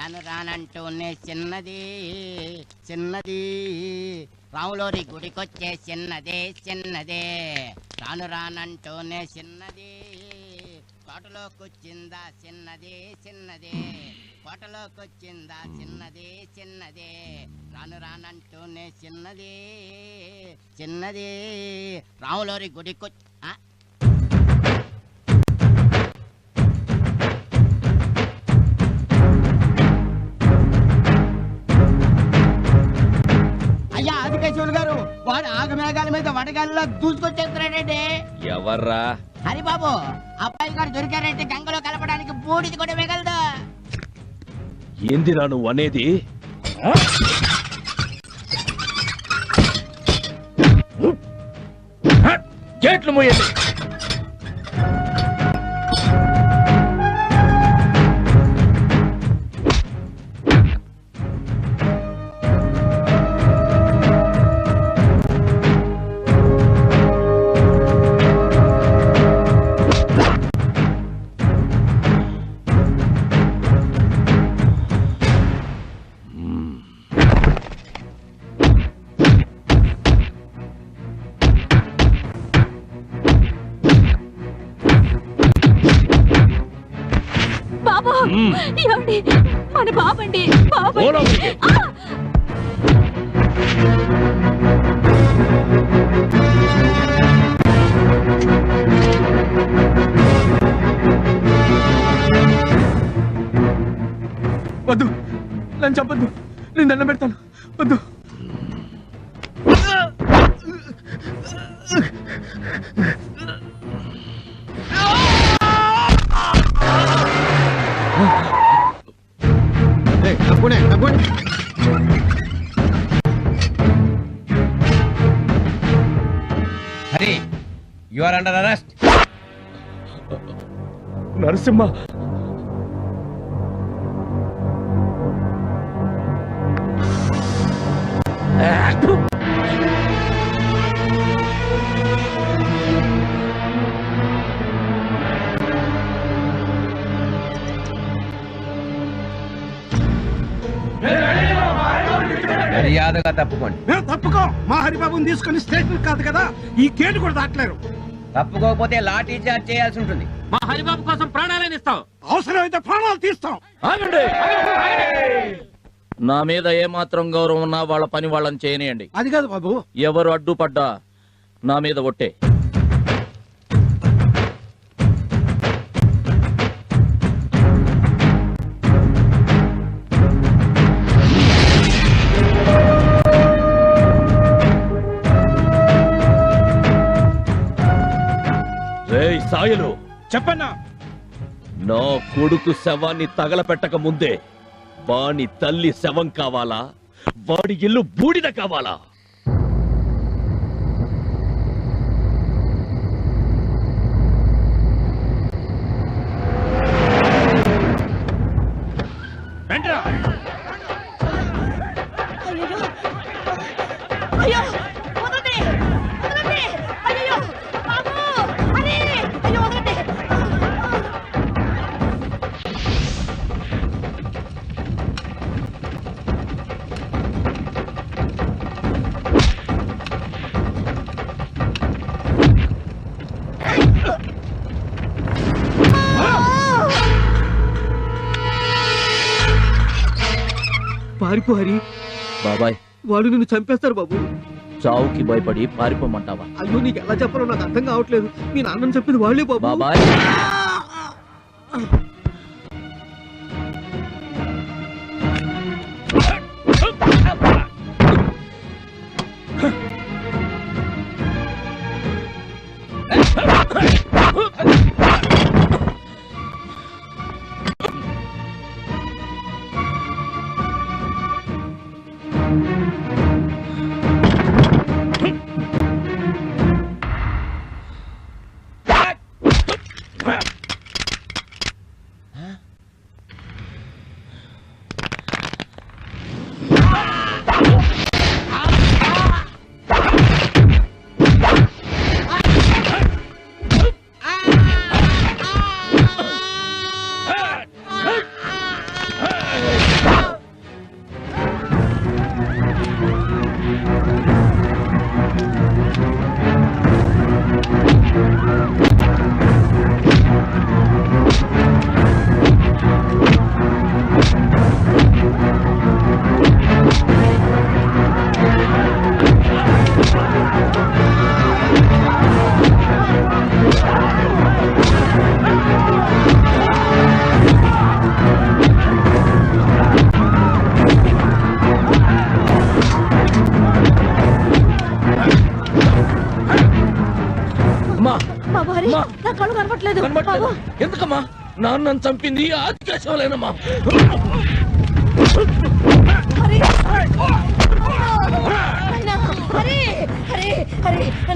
రాను రానంటూనే చిన్నది చిన్నది రాములోరి గుడికొచ్చే చిన్నదే చిన్నదే రాను రానంటూనే చిన్నది తోటలోకొచ్చిందా చిన్నదే చిన్నదే కోటలోకొచ్చిందా చిన్నదే చిన్నదే రాను రానంటూనే చిన్నది చిన్నది రాములోరి గుడికొచ్చి అయ్యా ఆదికేశ్వరుడు గారు వాడు ఆగమేఘాల మీద వడగాలిలో దూసుకొచ్చేస్తున్నాడండి. ఎవర్రా? హరిబాబు అబ్బాయి గారు దొరికారంటే గంగలో కలపడానికి బూడిది కూడా మిగలదు. ఏందిరా నువ్వు అనేది? గేట్లు మూయండి. మన బాబండి వద్దు, నన్ను చెప్పద్దు, నేను దండం పెడతాను. వద్దు. Hari, you are under arrest. Narasimha, మర్యాదగా తప్పుకోండి. తప్పుకో. మా హరిబాబుని తీసుకుని స్టేషన్ కాదు కదా, ఈ గేటు కూడా దాటలేరు. తప్పుకోకపోతే లాఠీ చార్జ్ చేయాల్సి ఉంటుంది. మా హరిబాబు కోసం ప్రాణాలను ఇస్తాం. అవసరమైతే ప్రాణాలు తీస్తాం. నా మీద ఏమాత్రం గౌరవం ఉన్నా వాళ్ళ పని వాళ్ళని చేయనియండి. అది కాదు బాబు, ఎవరు అడ్డుపడ్డా నా మీద ఒట్టే. సాయలు చెప్పన్నా. నా కొడుకు శవాన్ని తగలపెట్టక ముందే వాని తల్లి శవం కావాలా, వాడి ఇల్లు బూడిద కావాలా? పారిపో హరి. బాబాయ్, వాడు నిన్ను చంపేస్తారు బాబు. చావుకి భయపడి పారిపోమంటావా? అయ్యో, నీకు ఎలా చెప్పాలో నాకు అర్థం కావట్లేదు. మీ నాన్నని చెప్పింది వాళ్ళే బాబు. బాబాయ్, కనబడట్లేదు కనబడట్లేదు. ఎందుకమ్మా? నాన్నని చంపింది ఆదికేశవులేనమ్మా.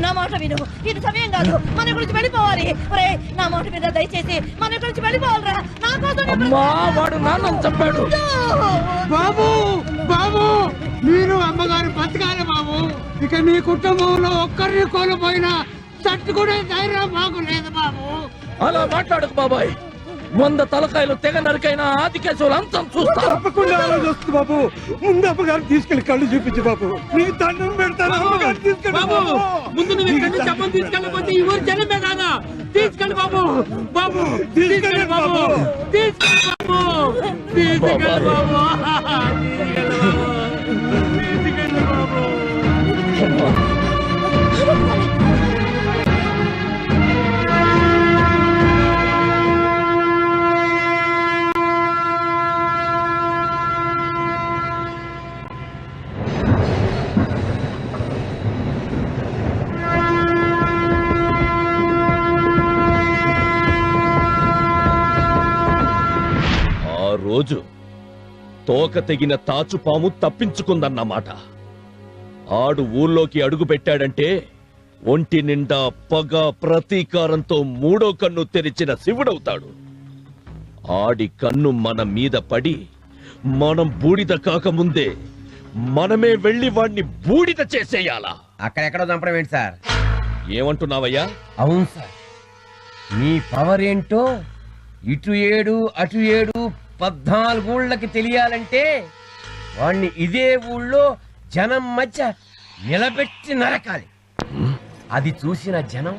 నా మాట విను, ఇది సమయం కాదు, మన గురించి వెళ్ళిపోవాలి. నా మాట మీద దయచేసి మన గురించి వెళ్ళిపోవాలరా. నా కోసం అమ్మా, వాడు నాన్నని చంపాడు. బాబు బాబు మీరు అమ్మగారు బతకాలి బాబు. ఇక మీ కుటుంబంలో ఒక్కరిని కోల్పోయినా తట్టుకునే ధైర్యం మాకు లేదు బాబు. అలా మాట్లాడకు బాబాయ్. 100 తలకాయలు తెగ నరికైనా ఆదికేశవులు అంతం చూస్తా. తప్పకుండా ఆలోచిస్తుంది బాబు. ముందు అమ్మగారు తీసుకెళ్లి కళ్ళు చూపించు బాబు. నీ దండం పెడతాను. అమ్మగారు తీసుకెళ్ళి బాబు ముందు నువ్వు ఇక్కడి నుంచి అమ్మని తీసుకెళ్ళకపోతే ఈ ఊరు జనమే కాదా. తీసుకెళ్ళి బాబు. బాబు తీసుకెళ్ళి బాబు. తీసుకెళ్ళి బాబు. తీసుకెళ్ళి బాబు. తీసుకెళ్ళి బాబు. రోజు తోక తెగిన తాచుపాము తప్పించుకుందన్నమాట. ఆడు ఊళ్ళోకి అడుగు పెట్టాడంటే ఒంటి నిండా పగ ప్రతీకారంతో 3వ కన్ను తెరిచిన శివుడవుతాడు. ఆడి కన్ను మన మీద పడి మనం బూడిద కాకముందే మనమే వెళ్లి వాణ్ణి బూడిద చేసేయాలా? అక్కడెక్కడో చంపడం ఏంటి సార్? ఏమంటున్నావయ్యా? అవును సార్, మీ పవర్ ఏంటో ఇటు 7 అటు 7 14 ఊళ్ళకి తెలియాలంటే వాణ్ణి ఇదే ఊళ్ళో జనం మధ్య నిలబెట్టి నరకాలి. అది చూసిన జనం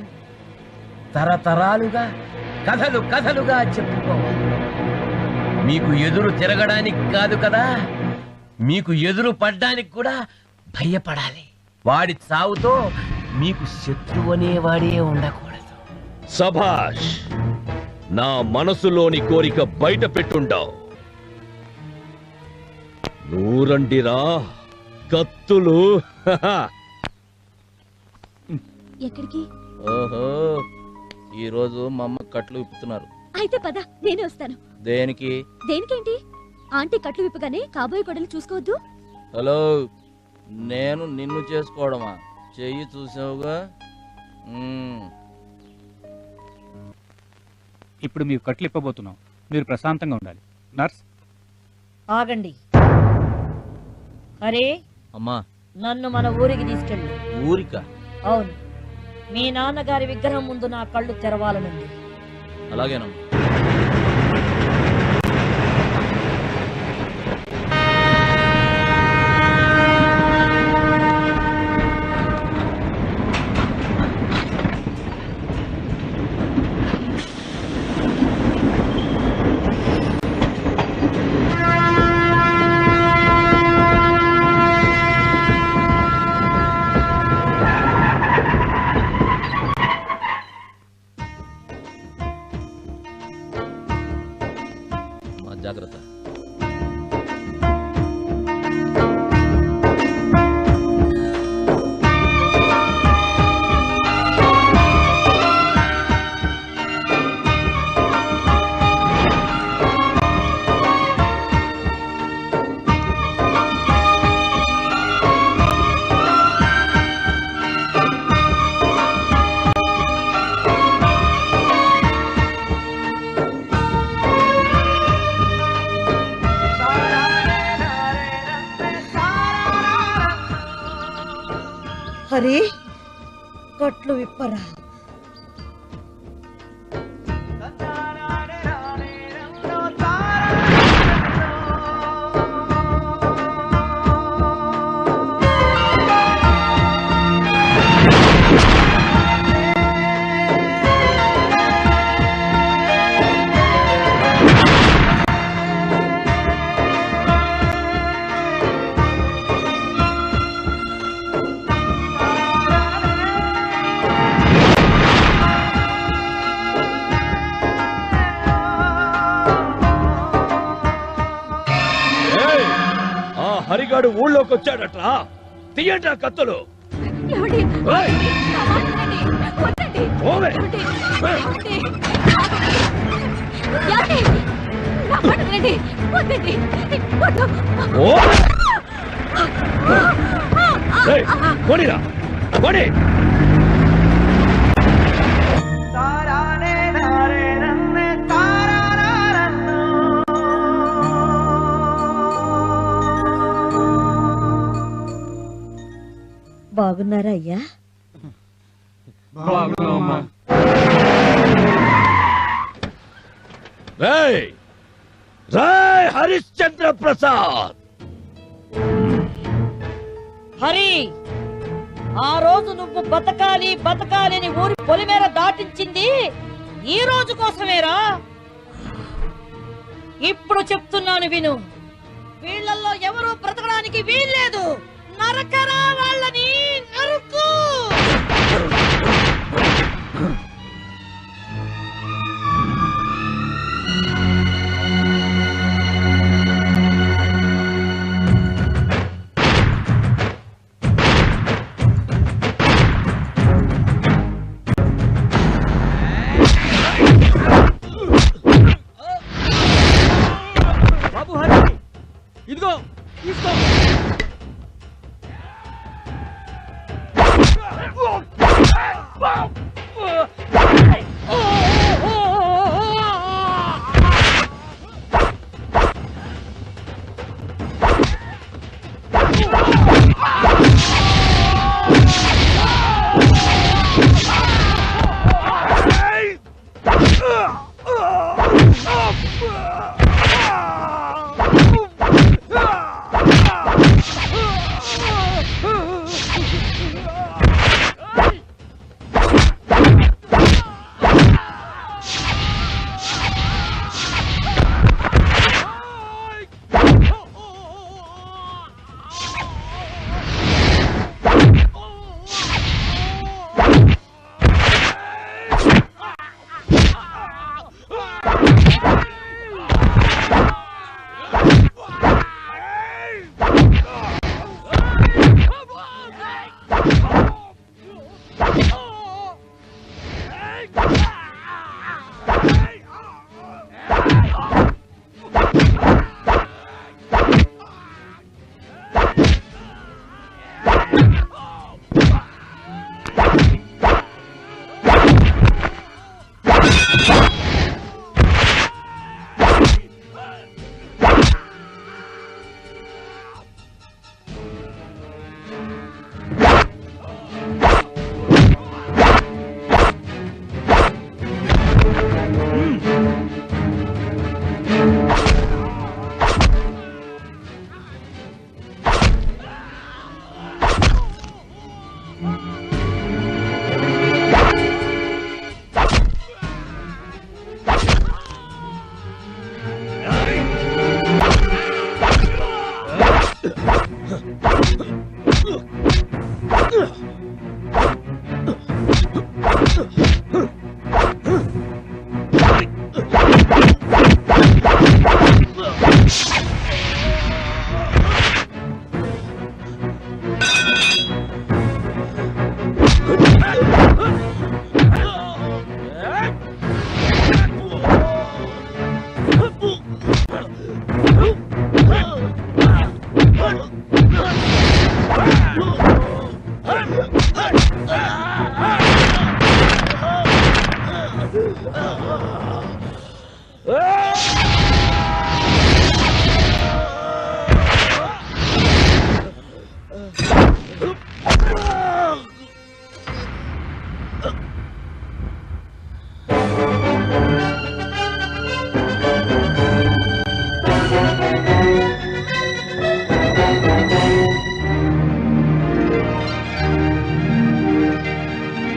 తరతరాలుగా కథలు కథలుగా చెప్పుకోవాలి. మీకు ఎదురు తిరగడానికి కాదు కదా, మీకు ఎదురు పడ్డానికి కూడా భయపడాలి. వాడి చావుతో మీకు శత్రువు అనేవాడే ఉండకూడదు. సభాష్, నా మనసులోని కోరిక బయట పెట్టుండావు. నూరండిరా కత్తులు. ఎక్కడికి? ఓహో, ఈ రోజు మా అమ్మ కట్లు విప్పుతున్నారు. అయితే పద, నేనే వస్తాను. దేనికి? దేనికేంటి? ఆంటీ కట్లు విప్పగానే కాబోయే కొడలు చూసుకోవద్దు. హలో, నేను నిన్ను చేసుకోవడమా? చెయ్యి చూసావుగా. ఇప్పుడు మీకు కట్లు ఇప్పబోతున్నాం. మీరు ప్రశాంతంగా ఉండాలి. నర్స్, ఆగండి. అరే అమ్మా, నన్ను మన ఊరికి తీసుకెళ్ళు. ఊరిక? అవును, మీ నాన్నగారి విగ్రహం ముందు నా కళ్ళు తెరవాలనుంది. అలాగేనమ్మా. జాగ్రత్త. హరి, కట్లు విప్పరా. హరిగాడు ఊళ్ళోకి వచ్చాడట్రా. తీయండి ఆ కత్తులు. ఏమండి? ఏయ్! నా మాట వినండి. వద్దండి. ఓవే! ఏమండి? ఏమండి? ఏమండి? నా మాట వినండి. వద్దండి. వద్దు. ఓ! ఏయ్, పోనీరా, పోనీ. బాగున్నారా అయ్యా? రేయ్, రేయ్ హరిశ్చంద్ర ప్రసాద్, హరి, ఆ రోజు నువ్వు బతకాలి బతకాలి అని ఊరి పొలిమేర దాటించింది ఈ రోజు కోసమేరా. ఇప్పుడు చెప్తున్నాను విను, వీళ్ళల్లో ఎవరూ బ్రతకడానికి వీల్లేదు. నరకరా వాళ్ళని, నరుకు. బాబు హరి, ఇదిగో తీసుకో.